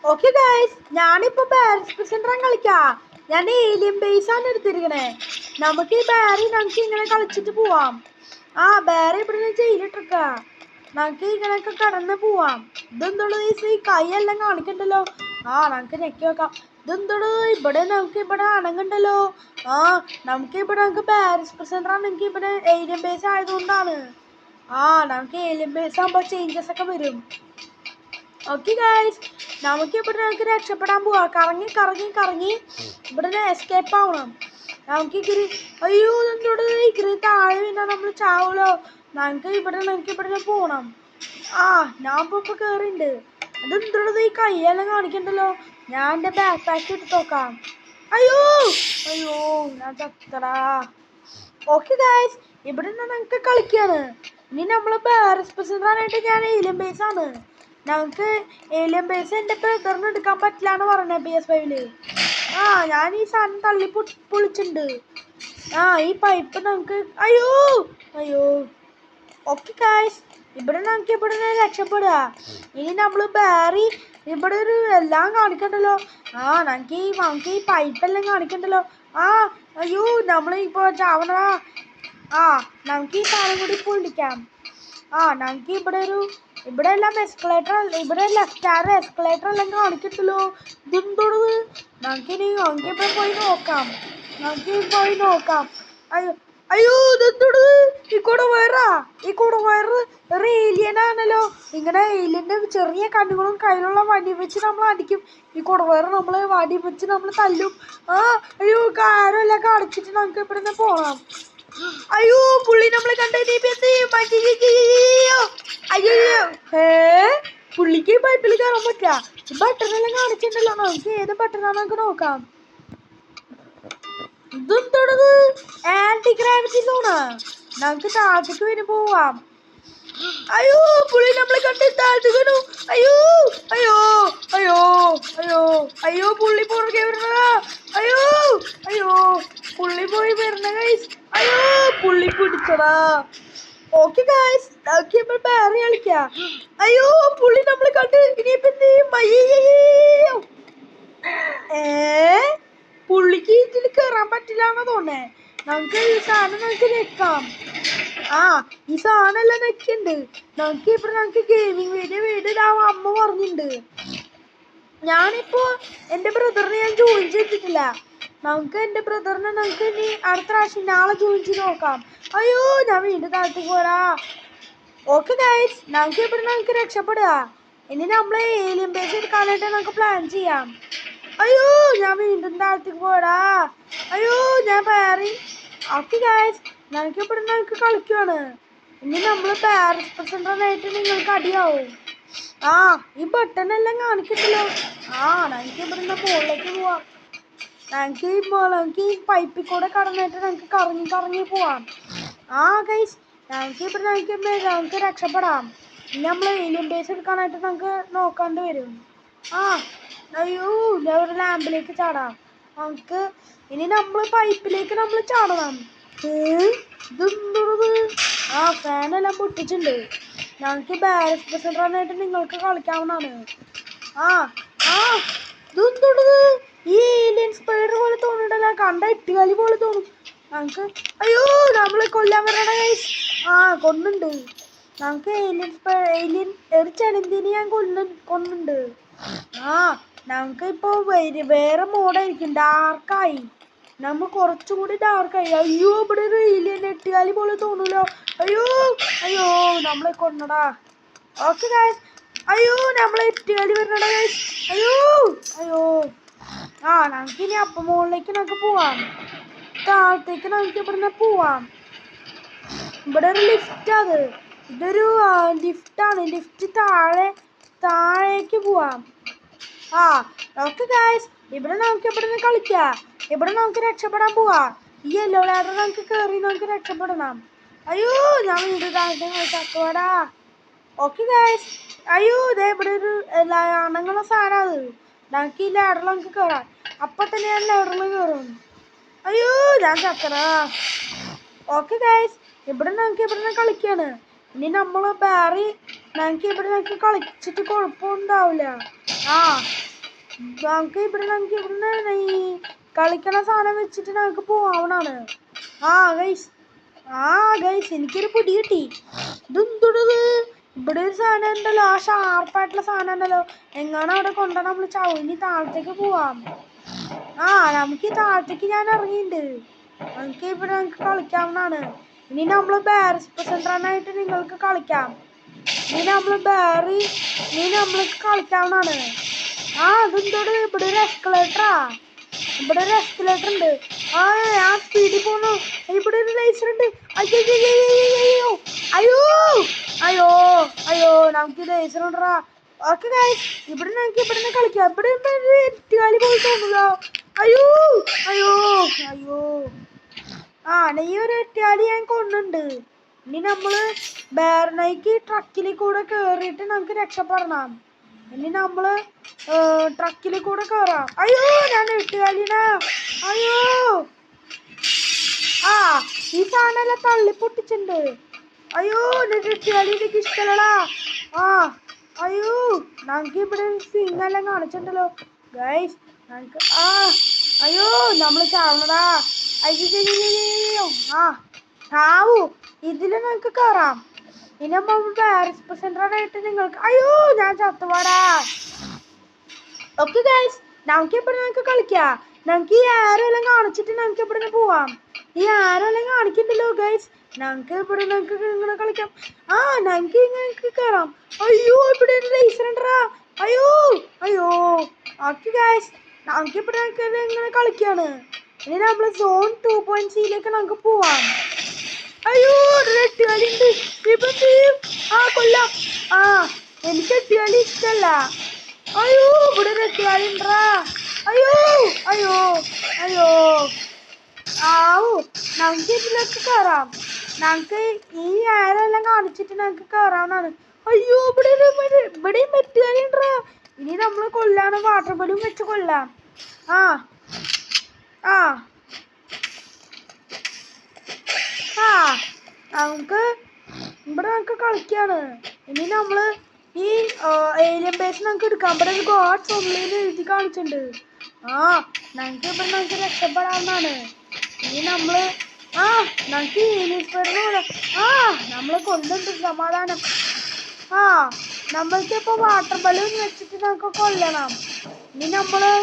Okay guys, ഞാനിപ്പോ ബാരിസ് presenter കളിക്കാം. ഞാൻ ഏലിയൻ ബേസ് ആണ് എടുത്തിരിക്കണേ. നമുക്ക് ഈ ബാരി നമുക്ക് ഇങ്ങനെ കളിച്ചിട്ട് പോവാം. ബാരി ഇവിടെ ജയിലിട്ടിരിക്ക. നമുക്ക് ഇങ്ങനെയൊക്കെ കടന്ന് പോവാം. ഇതെന്തോട് ഈ കൈയെല്ലാം കാണിക്കണ്ടല്ലോ. നമുക്ക് ഞെക്കി വെക്കാം. ഇതെന്തോട് ഇവിടെ നമുക്ക് ഇവിടെ അണങ്ങണ്ടല്ലോ. നമുക്ക് ബാരിസ് പ്രസന്റർ ആണെങ്കിൽ ഇവിടെ ഏലിയൻ ബേസ് ആയതുകൊണ്ടാണ്. നമുക്ക് ഏലിയൻ ബേസ് ആകുമ്പോൾ ചേഞ്ചസ് ഒക്കെ വരും. ഓക്കെ ഗൈസ്, നമുക്ക് രക്ഷപ്പെടാൻ പോവാ. കറങ്ങി കറങ്ങി കറങ്ങി ഇവിടെ എസ്കേപ്പ് ആവണം. നമുക്ക് അയ്യോ എന്തോട് താഴെ വീണാൽ നമ്മൾ ചാവലോ. നമുക്ക് ഇവിടെ പോണം. ഞാൻ ഇപ്പൊ കേറിണ്ട്. അതെന്തോടത് ഈ കയ്യെല്ലാം കാണിക്കണ്ടല്ലോ. ഞാൻ എൻ്റെ ബാക്ക് പാക്ക് എടുത്ത് നോക്കാം. അയ്യോ അയ്യോ ഞാൻ ചത്തടാ. ഓക്കെ ഗൈസ്, ഇവിടെ നമുക്ക് കളിക്കാണ്. ഇനി നമ്മള് ബാരിസ് പ്രസന്ററായിട്ട് ഞാൻ ഏലിയൻ ബേസ് ആണ്. നമുക്ക് ഏലിയൻ ബേസ് എൻ്റെ ബ്രദറിന് എടുക്കാൻ പറ്റില്ല എന്ന് പറഞ്ഞ PS5 ഞാൻ ഈ സാധനം തള്ളി പൊളിച്ചിട്ടുണ്ട്. ഈ പൈപ്പ് നമുക്ക് അയ്യോ അയ്യോ. ഓക്കെ ഗൈസ്, നമുക്ക് ഇവിടെ രക്ഷപ്പെടുക. ഇനി നമ്മൾ ബാരി ഇവിടെ ഒരു എല്ലാം കാണിക്കണ്ടല്ലോ. നമുക്ക് ഈ പൈപ്പെല്ലാം കാണിക്കണ്ടല്ലോ. അയ്യോ നമ്മളിപ്പോ ചാവണ. നമുക്ക് ഈ സാധനം കൂടി പൊളിക്കാം. നമുക്ക് ഇവിടെ എല്ലാം എസ്കലേറ്റർ, ഇവിടെ ലെഫ്റ്റ് ആറ് എസ്കലേറ്റർ എല്ലാം കാണിക്കണ്ടല്ലോ. ഇതെന്തോടത്? നമുക്കിവിടെ പോയി നോക്കാം. അയ്യോ അയ്യോ ഇതെന്തോടത്? ഈ കൂടെ വയറ് ഒരു ഏലിയൻ ആണല്ലോ. ഇങ്ങനെ ഏലിയന്റെ ചെറിയ കണ്ണുകളും കയ്യിലുള്ള വടി വെച്ച് നമ്മൾ അടിക്കും. ഈ കുടവയറ് നമ്മള് വടി വെച്ച് നമ്മൾ തല്ലും. അയ്യോ കാരെല്ലാം കാണിച്ചിട്ട് നമുക്ക് ഇവിടുന്ന് പോകാം. അയ്യോ പുള്ളി നമ്മളെ കണ്ടു. അയ്യോ പുള്ളിക്ക് പൈപ്പിൽ കയറാൻ പറ്റില്ല. ബട്ടണെല്ലാം കാണിച്ചിട്ടുണ്ടല്ലോ. നമുക്ക് ഏത് ബട്ടണാണ് നമുക്ക് നോക്കാം. ഇതെന്തോടത്? ആന്റി ഗ്രാവിറ്റി സോണാ. നമുക്ക് താഴത്തേക്ക് വരെ പോവാം. അയ്യോ പുള്ളി നമ്മളെ കണ്ട് താഴത്തേക്ക് വരൂ. അയ്യോ അയ്യോ അയ്യോ അയ്യോ അയ്യോ പുള്ളി പുറകെ വരണ. അയ്യോ അയ്യോ പുള്ളി പോയി വരണ ഗൈസ്. അയ്യോ പുള്ളി പിടിച്ചടാ. ഓക്കെ ഗൈസ്, നമുക്ക് ബാരി കളിക്കാം. അയ്യോ പുള്ളി നമ്മളെ കണ്ട്. ഇനിയിപ്പോ പുള്ളിക്ക് ഇതിൽ കയറാൻ പറ്റില്ല എന്ന് തോന്നേ. നമുക്ക് ഈ സാധനം നമുക്ക് വെക്കാം. ഈ സാധനം എല്ലാം നെക്കുണ്ട്. നമുക്ക് ഗെയിമിംഗ് വീട് അമ്മ പറഞ്ഞിട്ടുണ്ട്. ഞാനിപ്പോ എന്റെ ബ്രദറിനെ ഞാൻ ജോയിൻ ചെയ്തിട്ടില്ല. നമുക്ക് എന്റെ ബ്രദറിനെ നമുക്ക് ഇനി അടുത്ത പ്രാവശ്യം നാളെ ജോയിൻ ചെയ്ത് നോക്കാം. അയ്യോ ഞാൻ വീണ്ടും താഴത്തേക്ക് പോരാ. ഓക്കെ ഗൈസ്, നമുക്ക് രക്ഷപ്പെടുക. ഇനി നമ്മളെ ഏലിയൻ ബേസ് എടുക്കാനായിട്ട് നമുക്ക് പ്ലാൻ ചെയ്യാം. അയ്യോ ഞാൻ വീണ്ടും താഴത്തേക്ക് പോരാ. അയ്യോ ഞാൻ ബാരി. ഓക്കെ ഗൈസ്, നമുക്ക് കളിക്കുവാണ്. ഇനി നമ്മൾ ബാരിസ് പ്രസന്ററായിട്ട് നിങ്ങൾക്ക് അടിയാവും. ഈ ബട്ടൺ എല്ലാം കാണിക്കണ്ടല്ലോ. നമുക്ക് ഇവിടുന്ന് മുകളിലേക്ക് പോവാം. നമുക്ക് ഈ പൈപ്പിൽ കൂടെ കടന്നിട്ട് നമുക്ക് കറങ്ങി കറങ്ങി പോവാം. ഗൈസ്, നമുക്ക് രക്ഷപ്പെടാം. ഇനി നമ്മൾ ഏലിയൻ ബേസ് എടുക്കാനായിട്ട് നമുക്ക് നോക്കാണ്ട് വരും. അയ്യോ ഞാൻ ഒരു ലാമ്പിലേക്ക് ചാടാം. ഇനി നമ്മൾ പൈപ്പിലേക്ക് നമ്മൾ ചാടണം. ഇതെന്തോടത്? ഫാനെല്ലാം പൊട്ടിച്ചിട്ടുണ്ട്. നമുക്ക് ബാരിസ് പ്രസന്ററായിട്ട് നിങ്ങൾക്ക് കളിക്കാവുന്നതാണ്. ഇതെന്തോടത്? ഈ ഏലിയൻ സ്പൈഡർ പോലെ തോന്നുന്നുണ്ടല്ലോ. കണ്ട ഇട്ടുകാലി പോലെ തോന്നും നമുക്ക്. അയ്യോ നമ്മളെ കൊല്ലാൻ വരണ ഗൈസ്. കൊന്നുണ്ട്. നമുക്ക് ഏലിയൻ ഒരു ചെലന്തിനെ ഞാൻ കൊന്നുണ്ട്. നമുക്ക് ഇപ്പൊ വേറെ മോഡായിരിക്കും. ഡാർക്കായി. നമ്മൾ കുറച്ചുകൂടി ഡാർക്കായി. അയ്യോ ഇവിടെ ഒരു ഏലിയൻ എട്ടുകാലി പോലെ തോന്നൂലോ. അയ്യോ അയ്യോ നമ്മളെ കൊന്നടാ. ഓക്കെ ഗൈസ്, അയ്യോ നമ്മളെ എട്ടുകാലി വരണടാ ഗൈസ്. അയ്യോ അയ്യോ നമുക്കിനി അപ്പം മുകളിലേക്ക് നമുക്ക് പോവാം. താഴത്തേക്ക് നമുക്ക് ഇവിടുന്ന് പോവാം. ഇവിടെ ഒരു ലിഫ്റ്റ്. ഇതൊരു ലിഫ്റ്റാണ്. ലിഫ്റ്റ് താഴേക്ക് പോവാം. ഓക്കെ ഗൈസ്, നമുക്ക് ഇവിടുന്ന് കളിക്കാം. ഇവിടെ നമുക്ക് രക്ഷപ്പെടാൻ പോവാ. ഈ യെല്ലോ ലാഡർ നമുക്ക് കയറി നമുക്ക് രക്ഷപ്പെടണം. അയ്യോ ഞാൻ വീണ്ടും ചക്കോടാ. ഓക്കെ ഗൈസ്, അയ്യോ ഇതേ ഇവിടെ ഒരു അണങ്ങുന്ന സാധനം. നമുക്ക് ഈ ലാഡറിൽ നമുക്ക് കയറാം. അപ്പൊ തന്നെ ഞാൻ ലാഡറിൽ കയറും. അയ്യോ ഞാൻ ചക്കടാ. ഓക്കെ ഗൈസ്, നമുക്ക് ഇവിടുന്ന് കളിക്കാണ്. ഇനി നമ്മൾ ബാരി നമുക്ക് കളിച്ചിട്ട് കുഴപ്പമുണ്ടാവില്ല. നമുക്ക് ഇവിടുന്ന് ഈ കളിക്കണ സാധനം വെച്ചിട്ട് നമുക്ക് പോവാനാണ്. ആ ഗൈസ് എനിക്കൊരു പിടി കിട്ടി. ഇതെന്തുടത്? ഇവിടെ ഒരു സാധനം ഉണ്ടല്ലോ, ആ ഷാർപ്പായിട്ടുള്ള സാധനം ഉണ്ടല്ലോ. എങ്ങനെ അവിടെ കൊണ്ടുപോയി നമ്മൾ ചവിഞ്ഞി താഴത്തേക്ക് പോവാം. നമുക്ക് ഈ താഴത്തേക്ക് ഞാൻ ഇറങ്ങിയിട്ടുണ്ട്. നമുക്ക് കളിക്കാവുന്നതാണ്. ഇനി നമ്മൾ ബാരിസ്പെസെൻട്രാനായിട്ട് നിങ്ങൾക്ക് കളിക്കാം. ഇനി നമ്മൾക്ക് കളിക്കാവുന്നതാണ്. അതെന്തോട്? ഇവിടെ ഒരു എസ്കലേറ്ററാ. ഇവിടെ ഒരു എസ്കലേറ്റർ ഉണ്ട്. ഞാൻ സ്പീഡിൽ പോന്നു. ഇവിടെ ഒരു റേസർ ഉണ്ട്. അയ്യോ നമുക്ക് റേസർ ഉണ്ടാ. ഓക്കെ ഗൈസ്, ഇവിടുന്ന് കളിക്കാം. ഇവിടെ എട്ടുകാലി പോയി തോന്നുന്നല്ലോ. അയ്യോ ഈ ഒരു എട്ടുകാലി ഞാൻ കൊണ്ടുണ്ട്. ഇനി നമ്മള് ബേർനൈക്ക് ട്രക്കിൽ കൂടെ കേറിയിട്ട് നമുക്ക് രക്ഷപ്പെടണം. ഇനി നമ്മള് ട്രക്കിൽ കൂടെ കേറാം. ഞാൻ എട്ടുകാലിനാ. ഈ സാധനം തള്ളി പൊട്ടിച്ചിട്ടുണ്ട്. എട്ടുകാലി എനിക്ക് ഇഷ്ടമല്ലടാ. നമുക്ക് ഇവിടെ സിംഗെല്ലാം കാണിച്ചിട്ടുണ്ടല്ലോ ഗൈസ്. നമുക്ക് നമ്മള് ചാവണടാ. ഇതില് നമുക്ക് കയറാം. ഇനി ബാരിസ്പെസെൻട്രാനായിട്ട് നിങ്ങൾക്ക് ഞാൻ ചത്തുപാടാ. ഓക്കെ ഗൈസ്, നമുക്ക് കളിക്കാം. നമുക്ക് ഈ ആരോ എല്ലാം കാണിച്ചിട്ട് നമുക്ക് ഇവിടുന്ന് പോവാം. ഈ ആരോ എല്ലാം കാണിക്കണ്ടല്ലോ ഗൈസ്. നമുക്ക് ഇങ്ങനെ കളിക്കാം. നമുക്ക് കയറാം. ഇവിടെ ഒരു റേസർ ഉണ്ടാ. ഓക്കെ ഗൈസ്, നമുക്കിവിടെ ഇങ്ങനെ കളിക്കാണ്. ഇനി നമ്മൾ സോൺ 2.0 നമുക്ക് പോവാം. എട്ടുകാലി ഉണ്ട്. കൊല്ലാം. എനിക്ക് എട്ടുകാലി ഇഷ്ടല്ല. ഇവിടെ ഒരു എട്ടുകാലി ഉണ്ടാ. നമുക്ക് ഇതിലേക്ക് കയറാം. നമുക്ക് ഈ ആരെല്ലാം കാണിച്ചിട്ട് നമുക്ക് കയറാവുന്നതാണ്. ഇവിടെയും എട്ടുകാലി ഉണ്ടാ. ഇനി നമ്മൾ കൊല്ലാണ്. വാട്ടർ ബലൂൺ വെച്ച് കൊല്ലാം. നമുക്ക് കളിക്കാണ്. ഇനി നമ്മള് ഈ ഏലിയൻ ബേസ് നമുക്ക് എടുക്കാം. ഇവിടെ ഒരു ഗോഡ്സ് ഓൺലൈനിൽ എഴുതി കാണിച്ചിട്ടുണ്ട്. നമുക്ക് രക്ഷപ്പെടാവുന്നതാണ്. ഇനി നമ്മള് നമുക്ക് ഏലിയൻ സ്പെയറിന് നമ്മള് കൊണ്ടുണ്ട് സമാധാനം. നമ്മൾക്കിപ്പോ വാട്ടർ ബലൂൺ വെച്ചിട്ട് നമുക്ക് കൊല്ലണം. ഇനി നമ്മള്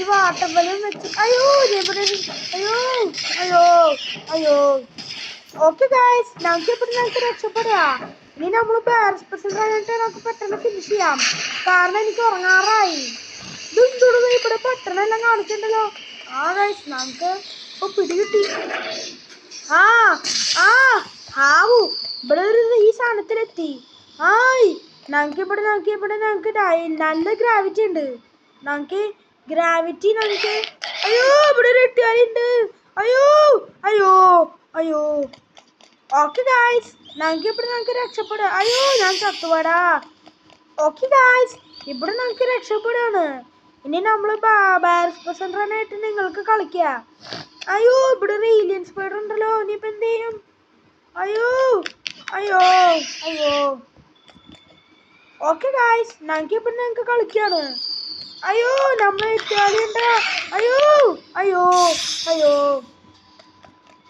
ഈ വാട്ടർ ബലൂൺ വെച്ച് ഓക്കെ ഗൈസ്, നമുക്ക് രക്ഷപ്പെടാ. ഇനി നമ്മൾ ബാരിസ്പെസെൻട്രാനായിട്ട് നമുക്ക് പെട്ടെന്ന് ഫിനിഷ് ചെയ്യാം. കാരണം എനിക്ക് ഉറങ്ങാറായി. ഇവിടെ പെട്ടെന്നെല്ലാം കാണിച്ചിട്ടുണ്ടല്ലോ. ഗൈസ്, നമുക്ക് ഇപ്പൊ പിടി കിട്ടി. ഇവിടെ ഒരു ഈ സാധനത്തിലെത്തി. നമുക്കിവിടെ നല്ല ഗ്രാവിറ്റി ഉണ്ട്. നമുക്ക് ഇവിടെ ഒരു എട്ടുകാലി ഉണ്ട്. ഓക്കെ ഗൈസ്, നമുക്ക് രക്ഷപ്പെടാം. ഞാൻ ചത്തുപാടാ. ഓക്കെ ഗൈസ്, ഇവിടെ നമുക്ക് രക്ഷപ്പെടാണ്. ഇനി നമ്മള് ബാരിസ്പെസെൻട്രാനായിട്ട് നിങ്ങൾക്ക് കളിക്കാം. ഇവിടെ ഒരു ഏലിയൻ സ്പൈഡർ ഉണ്ടല്ലോ. ഇനിയിപ്പോ എന്ത് ചെയ്യും? ഓക്കെ ഗൈസ്, നമുക്ക് കളിക്കാണ്. നമ്മൾ എട്ടുകാലി ഉണ്ട്.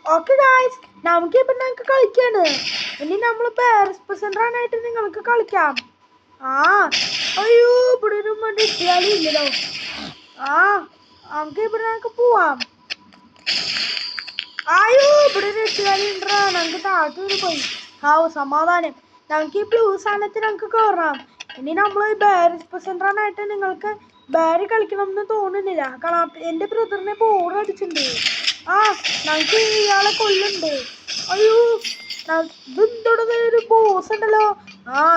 ഓക്കെ ഗൈസ്, നമുക്ക് കളിക്കാണ്. ഇനി നമ്മൾ ബാരിസ്പെസെൻട്രാനായിട്ട് നിങ്ങൾക്ക് കളിക്കാം. ഇവിടെ ഒരു എട്ടുകാലി ഇല്ലല്ലോ. നമുക്ക് പോവാം. ഇവിടെ ഒരു എട്ടുകാലി ഉണ്ടാ. നമുക്ക് താഴത്ത് പോയി. സമാധാനം. നമുക്ക് ഈ ബ്ലൂ സാധനത്തിൽ നമുക്ക് കയറാം. ഇനി നമ്മൾ ബാരിസ്പെസെൻട്രാനായിട്ട് നിങ്ങൾക്ക് ബാരി കളിക്കണം എന്ന് തോന്നുന്നില്ല. കാരണം എൻ്റെ ബ്രദറിനെ ബോർഡ് അടിച്ചിട്ടുണ്ട്. നമുക്ക് ഇയാളെ കൊല്ലുണ്ട്. ഇതെന്തോടത്? ഒരു ബോസ് ഉണ്ടല്ലോ.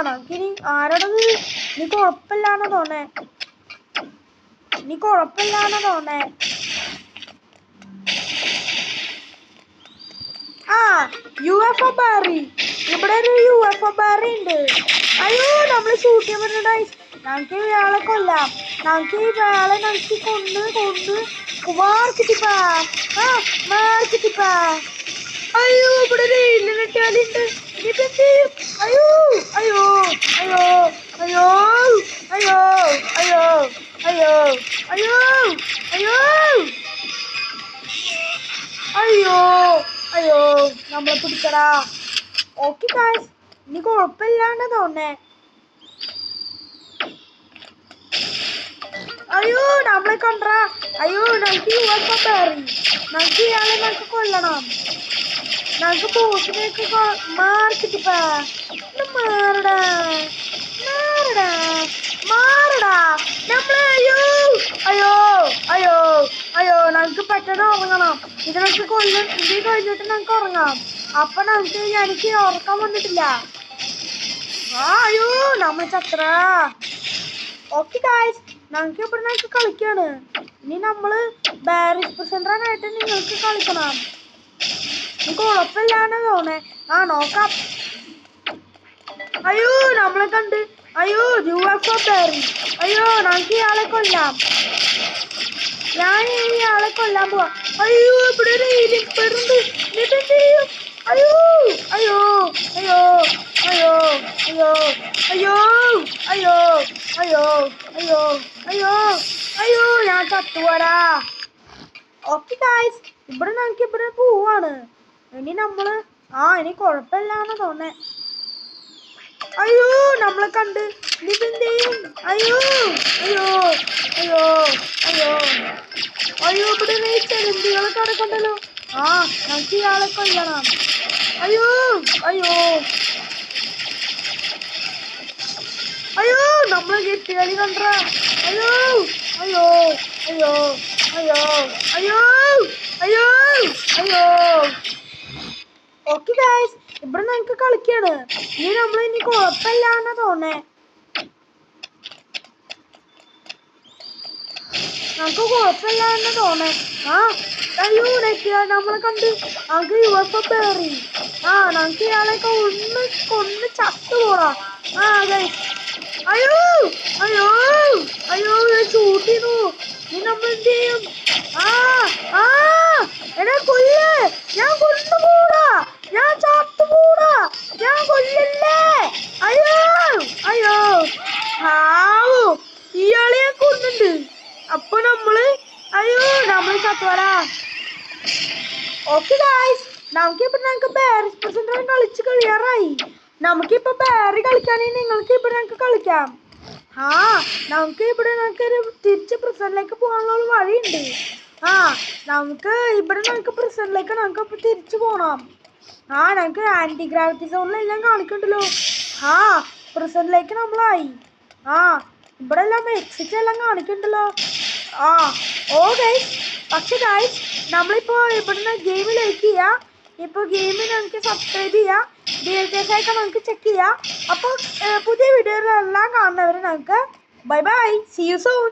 നമുക്കിനി ആരോടത്? നീ കുഴപ്പമില്ലാന്ന് തോന്നേ. UFO ബാരി. ഇവിടെ ഒരു UFO ബാരി ഉണ്ട്. നമ്മൾ ഷൂട്ട് ചെയ്യാൻ പറ്റുന്ന. നമുക്ക് ഇയാളെ കൊല്ലാം. നമുക്ക് ഇയാളെ കൊന്ന് മാർക്കിട്ടിപ്പാ. ഇവിടെ ഒരു ഇല്ലിട്ടാലുണ്ട്. അയ്യോ അയ്യോ അയ്യോ അയ്യോ അയ്യോ നമ്മളെ പിടിക്കടാ. ഓക്കെ ഗായ്സ്, ഇനി കുഴപ്പമില്ലാണ്ട് തോന്നേ. അയ്യോ നമ്മളെ കണ്ടാ. അയ്യോ നമുക്ക് നമുക്ക് ഇയാളെ നമുക്ക് കൊല്ലണം. നമുക്ക് ബോസിനെയൊക്കെ മാറിക്കിട്ടിപ്പാ. മാറടാ മാറടാ മാറടാ നമ്മളെ. അയ്യോ അയ്യോ അയ്യോ അയ്യോ നമുക്ക് പെട്ടെന്ന് ഉറങ്ങണം. ഇത് നമുക്ക് ഇത് കഴിഞ്ഞിട്ട് നമുക്ക് ഉറങ്ങാം. അപ്പൊ എനിക്ക് ഉറക്കം വന്നിട്ടില്ല. അയ്യോ നമ്മൾ ചത്ര. ഓക്കെ ഗായ്സ്, നമുക്ക് ഇവിടെ കളിക്കാണ്. ഇനി നമ്മള് ബാരിസ് പ്രസന്ററായിട്ട് നിങ്ങൾക്ക് കളിക്കണം. കുഴപ്പമില്ലാന്ന് തോന്നേ. നോക്കാം. അയ്യോ നമ്മളെ കണ്ട്. അയ്യോ UFO ബാരി. അയ്യോ നമുക്ക് ഇയാളെ കൊല്ലാം. ഞാൻ ഇയാളെ കൊല്ലാൻ പോവാ. അയ്യോ ഇവിടെ ഒരു പെടുണ്ട്. അയ്യോ അയ്യോ അയ്യോ അയ്യോ അയ്യോ അയ്യോ അയ്യോ അയ്യോ അയ്യോ അയ്യോ അയ്യോ ഞാൻ ചത്തുപോരാ. ഓക്കെ ഗായ്സ്, ഇവിടെ പോവാണ്. ഇനി നമ്മള് ഇനി കുഴപ്പമില്ലാന്ന് തോന്നേ. അയ്യോ നമ്മളെ കണ്ട്. അയ്യോ അയ്യോ അയ്യോ അയ്യോ അയ്യോ ഇവിടെ ചെലന്തികളെ കിടക്കണ്ടല്ലോ. നമുക്ക് ഇയാളെ കൊല്ലണം. അയ്യോ അയ്യോ അയ്യോ നമ്മളെ കെട്ടിയാളി കണ്ട. അയ്യോ അയ്യോ അയ്യോ അയ്യോ അയ്യോ അയ്യോ അയ്യോ. ഓക്കെ ഗായ്സ്, ഇവിടെ നമുക്ക് കളിക്കാണ്. ഇനി കുഴപ്പമില്ലാന്ന് തോന്നേ. നമുക്ക് കുഴപ്പമില്ലാന്ന് തോന്നേ. അയ്യോ നമ്മളെ കണ്ട്. നമുക്ക് UFO കയറി. നമുക്ക് ഇയാളെയൊക്കെ കൊന്ന് ചത്തുപോടാ. ഗൈസ് അയ്യോ അയ്യോ അയ്യോ ചൂട്ടിന്നു. ഇനി നമ്മൾ എന്ത് ചെയ്യും? എന്നെ കൊല്ല്. ഞാൻ കൊണ്ടുപോടാ. ഞാൻ ചത്തുപോടാ. ഞാൻ കൊല്ലല്ലേ. അയ്യോ അയ്യോ ഇയാളെ ഞാൻ കൊന്നുണ്ട്. അപ്പൊ നമ്മള് ചത്തുപോരാ. ഓക്കെ ഗായ്സ്, നമുക്ക് ബാരിസ് പ്രസന്റർ കളിച്ച് കഴിയാറായി. നമുക്കിപ്പോ ബാരി കളിക്കാണെങ്കിൽ നിങ്ങൾക്ക് ഞങ്ങൾക്ക് കളിക്കാം. നമുക്കൊരു തിരിച്ച് പ്രസന്റിലേക്ക് പോകാനുള്ള വഴിയുണ്ട്. നമുക്ക് പ്രസന്റിലേക്ക് നമുക്ക് തിരിച്ചു പോണം. നമുക്ക് ആന്റി ഗ്രാവിറ്റി സോണിലെല്ലാം കാണിക്കണ്ടല്ലോ. പ്രസന്റിലേക്ക് നമ്മളായി. ഇവിടെ എല്ലാം എക്സിറ്റ് എല്ലാം കാണിക്കണ്ടല്ലോ. ഗൈസ്, പക്ഷെ ഗൈസ് നമ്മളിപ്പോ ഇവിടുന്ന് ഗെയിം ലൈക്ക് ചെയ്യാം. ഇപ്പോൾ ഗെയിമിൽ നമുക്ക് സബ്സ്ക്രൈബ് ചെയ്യാം. ഡീറ്റെയിൽസ് ഒക്കെ നമുക്ക് ചെക്ക് ചെയ്യാം. അപ്പോൾ പുതിയ വീഡിയോകളെല്ലാം കാണുന്നവരെ നമുക്ക് bye bye, see you soon.